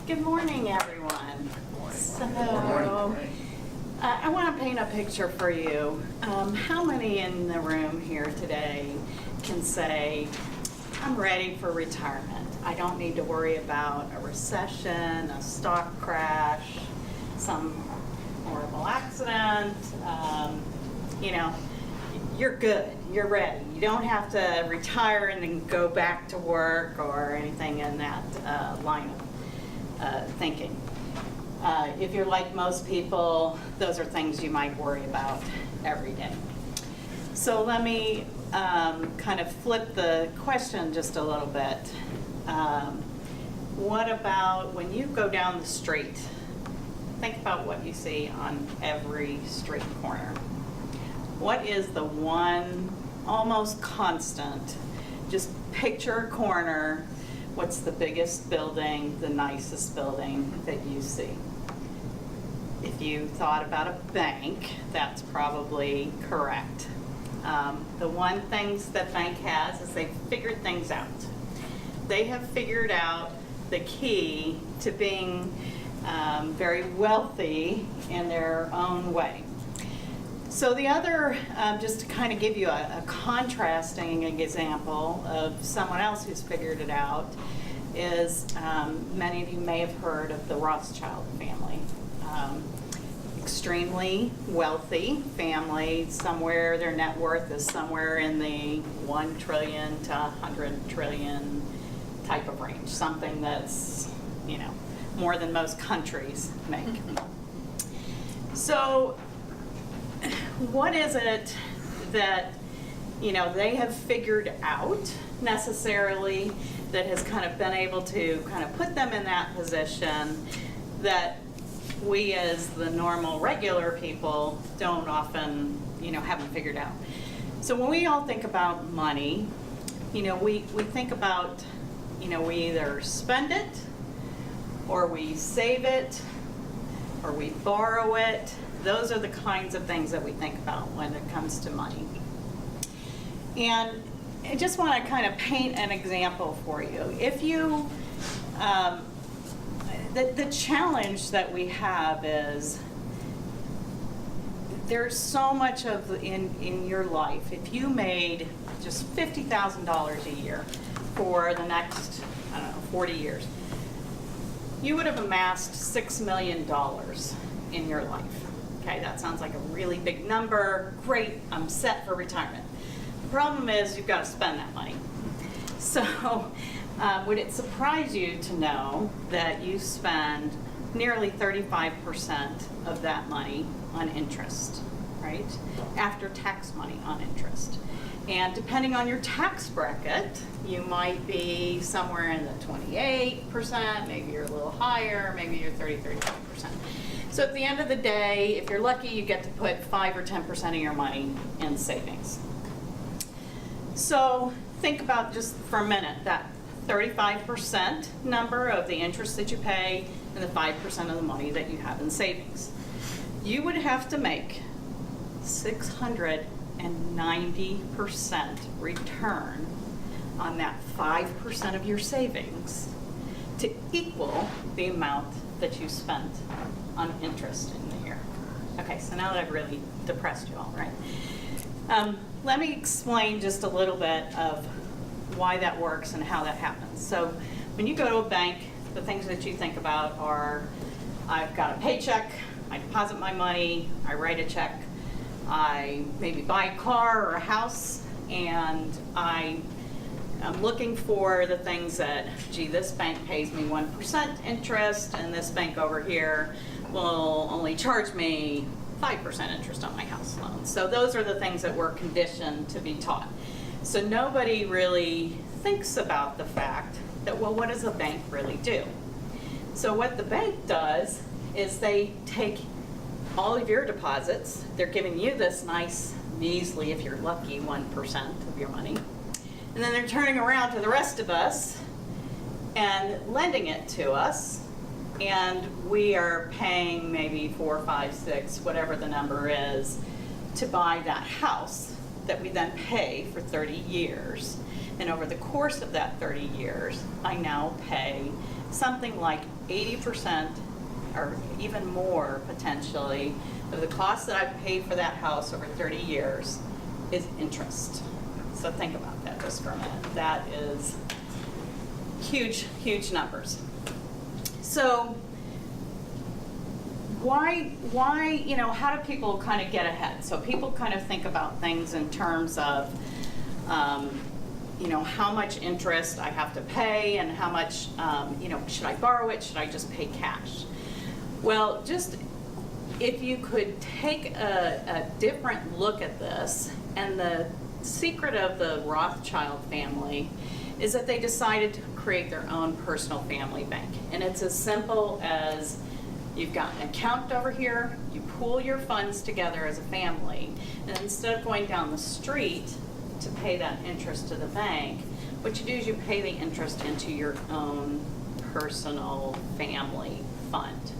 Good morning, everyone. So, I want to paint a picture for you. How many in the room here today can say, I'm ready for retirement? I don't need to worry about a recession, a stock crash, some horrible accident. You're good. You're ready. You don't have to retire and then go back to work or anything in that line of thinking. If you're like most people, those are things you might worry about every day. So let me kind of flip the question just a little bit. What about when you go down the street? Think about what you see on every street corner. What is the one almost constant? Just picture a corner. What's the biggest building, the nicest building that you see? If you thought about a bank, that's probably correct. The one things that bank has is they've figured things out. They have figured out the key to being very wealthy in their own way. So the other, just to kind of give you a contrasting example of someone else who's figured it out, is many of you may have heard of the Rothschild family. Extremely wealthy family, somewhere their net worth is somewhere in the 1 trillion to 100 trillion type of range, something that's, more than most countries make. So what is it that they have figured out necessarily that has kind of been able to kind of put them in that position that we as the normal regular people don't often haven't figured out? So when we all think about money, we think about we either spend it or we save it or we borrow it. Those are the kinds of things that we think about when it comes to money. And I just want to kind of paint an example for you. If you, the challenge that we have is there's so much of in your life. If you made just $50,000 a year for the next, 40 years, you would have amassed $6 million in your life. Okay, that sounds like a really big number. Great, I'm set for retirement. The problem is you've got to spend that money. So would it surprise you to know that you spend nearly 35% of that money on interest, right? After tax money on interest. And depending on your tax bracket, you might be somewhere in the 28%, maybe you're a little higher, maybe you're 35%. So at the end of the day, if you're lucky, you get to put 5 or 10% of your money in savings. So think about just for a minute that 35% number of the interest that you pay and the 5% of the money that you have in savings. You would have to make 690% return on that 5% of your savings to equal the amount that you spent on interest in the year. Okay, so now that I've really depressed you all, right? Let me explain just a little bit of why that works and how that happens. So when you go to a bank, the things that you think about are, I've got a paycheck, I deposit my money, I write a check, I maybe buy a car or a house, and I'm looking for the things that, gee, this bank pays me 1% interest, and this bank over here will only charge me 5% interest on my house loan. So those are the things that we're conditioned to be taught. So nobody really thinks about the fact that, well, what does a bank really do? So what the bank does is they take all of your deposits, they're giving you this nice, measly, if you're lucky, 1% of your money, and then they're turning around to the rest of us and lending it to us, and we are paying maybe 4, 5, 6, whatever the number is, to buy that house that we then pay for 30 years. And over the course of that 30 years, I now pay something like 80% or even more potentially of the cost that I've paid for that house over 30 years is interest. So think about that just for a minute. That is huge, huge numbers. So why, how do people kind of get ahead? So people kind of think about things in terms of, how much interest I have to pay and how much, should I borrow it? Should I just pay cash? Well, just if you could take a different look at this, and the secret of the Rothschild family is that they decided to create their own personal family bank. And it's as simple as you've got an account over here, you pool your funds together as a family, and instead of going down the street to pay that interest to the bank, what you do is you pay the interest into your own personal family fund.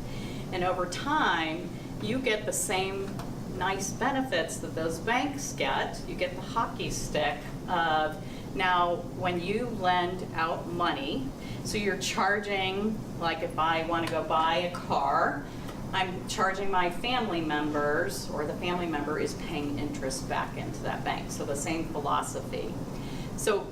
And over time, you get the same nice benefits that those banks get. You get the hockey stick of now when you lend out money, so you're charging, like if I want to go buy a car, I'm charging my family members, or the family member is paying interest back into that bank. So the same philosophy. So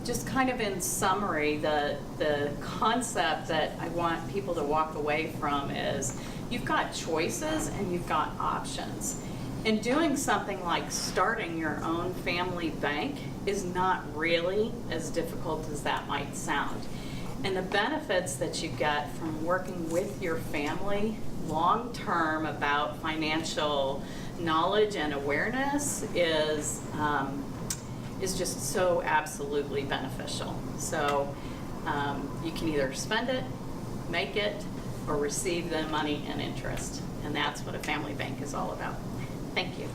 just kind of in summary, the concept that I want people to walk away from is you've got choices and you've got options. And doing something like starting your own family bank is not really as difficult as that might sound. And the benefits that you get from working with your family long term about financial knowledge and awareness is just so absolutely beneficial. So you can either spend it, make it, or receive the money and interest. And that's what a family bank is all about. Thank you.